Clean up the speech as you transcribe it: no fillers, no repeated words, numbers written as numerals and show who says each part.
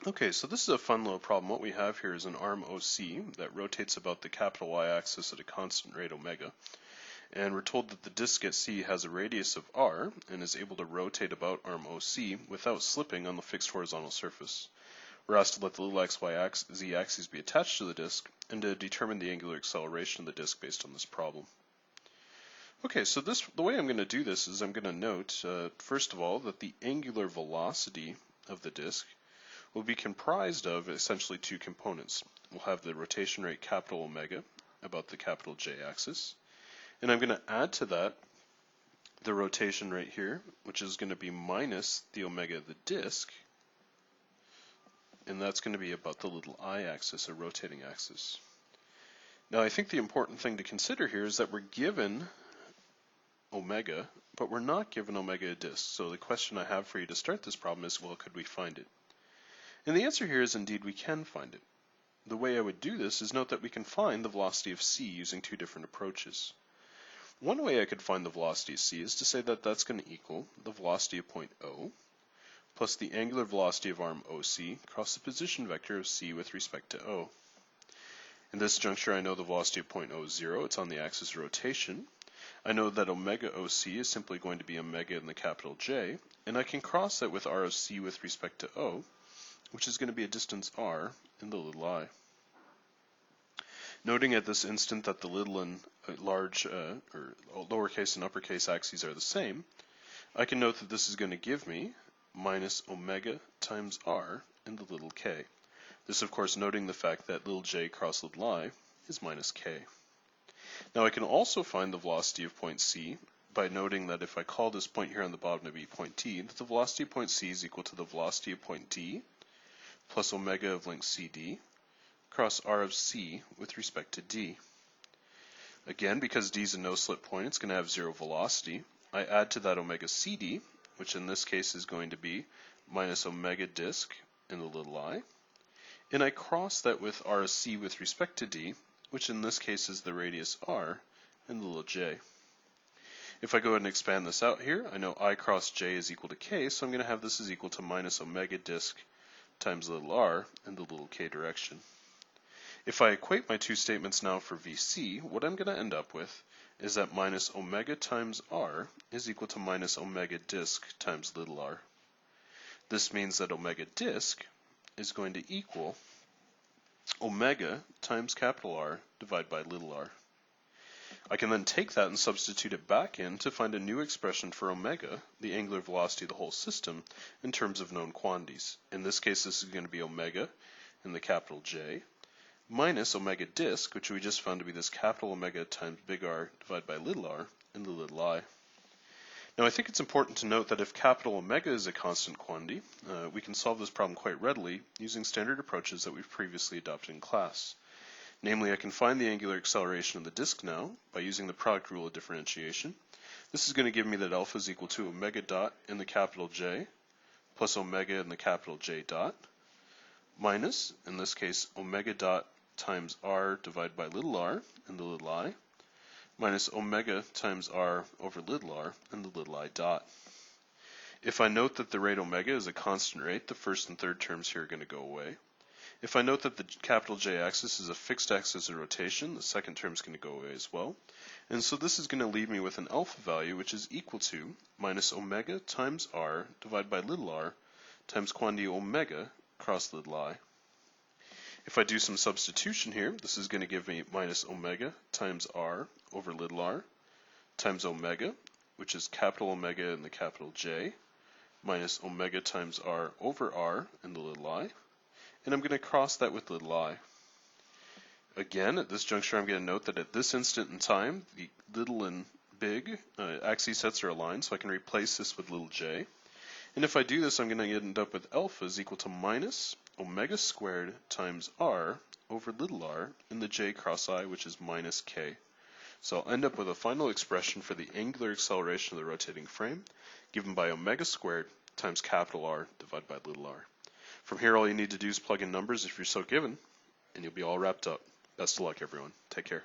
Speaker 1: Okay, so this is a fun little problem. What we have here is an arm OC that rotates about the capital Y-axis at a constant rate omega. And we're told that the disk at C has a radius of r and is able to rotate about arm OC without slipping on the fixed horizontal surface. We're asked to let the little x, y, z axes be attached to the disk and to determine the angular acceleration of the disk based on this problem. Okay, so the way I'm going to do this is I'm going to note, first of all, that the angular velocity of the disk will be comprised of essentially two components. We'll have the rotation rate capital omega about the capital J axis, and I'm going to add to that the rotation rate here, which is going to be minus the omega of the disk, and that's going to be about the little I axis, or rotating axis. Now I think the important thing to consider here is that we're given omega, but we're not given omega a disk. So the question I have for you to start this problem is, well, could we find it? And the answer here is indeed we can find it. The way I would do this is note that we can find the velocity of C using two different approaches. One way I could find the velocity of C is to say that that's going to equal the velocity of point O plus the angular velocity of arm OC across the position vector of C with respect to O. In this juncture, I know the velocity of point O is 0. It's on the axis of rotation. I know that omega OC is simply going to be omega in the capital J, and I can cross that with R of C with respect to O, which is going to be a distance r in the little I. Noting at this instant that the little and large, or lowercase and uppercase axes are the same, I can note that this is going to give me minus omega times r in the little k. This, of course, noting the fact that little j cross little I is minus k. Now I can also find the velocity of point C by noting that if I call this point here on the bottom to be point D, that the velocity of point C is equal to the velocity of point D plus omega of length CD cross r of C with respect to D. Again, because D is a no-slip point, it's going to have zero velocity. I add to that omega CD, which in this case is going to be minus omega disk in the little I, and I cross that with r of C with respect to D, which in this case is the radius r in the little j. If I go ahead and expand this out here, I know I cross j is equal to k, so I'm going to have this is equal to minus omega disk times little r in the little k direction. If I equate my two statements now for VC, what I'm going to end up with is that minus omega times r is equal to minus omega disk times little r. This means that omega disk is going to equal omega times capital R divided by little r. I can then take that and substitute it back in to find a new expression for omega, the angular velocity of the whole system, in terms of known quantities. In this case, this is going to be omega in the capital J, minus omega disk, which we just found to be this capital omega times big R divided by little r in the little I. Now I think it's important to note that if capital omega is a constant quantity, we can solve this problem quite readily using standard approaches that we've previously adopted in class. Namely, I can find the angular acceleration of the disk now by using the product rule of differentiation. This is going to give me that alpha is equal to omega dot in the capital J plus omega in the capital J dot minus, in this case, omega dot times r divided by little r in the little I minus omega times r over little r in the little I dot. If I note that the rate omega is a constant rate, the first and third terms here are going to go away. If I note that the capital J axis is a fixed axis of rotation, the second term is going to go away as well. And so this is going to leave me with an alpha value which is equal to minus omega times r divided by little r times quantity omega cross little I. If I do some substitution here, this is going to give me minus omega times r over little r times omega, which is capital omega in the capital J, minus omega times r over r in the little I, and I'm going to cross that with little I. Again, at this juncture, I'm going to note that at this instant in time, the little and big axis sets are aligned, so I can replace this with little j. And if I do this, I'm going to end up with alpha is equal to minus omega squared times r over little r in the j cross I, which is minus k. So I'll end up with a final expression for the angular acceleration of the rotating frame, given by omega squared times capital R divided by little r. From here, all you need to do is plug in numbers if you're so given, and you'll be all wrapped up. Best of luck, everyone. Take care.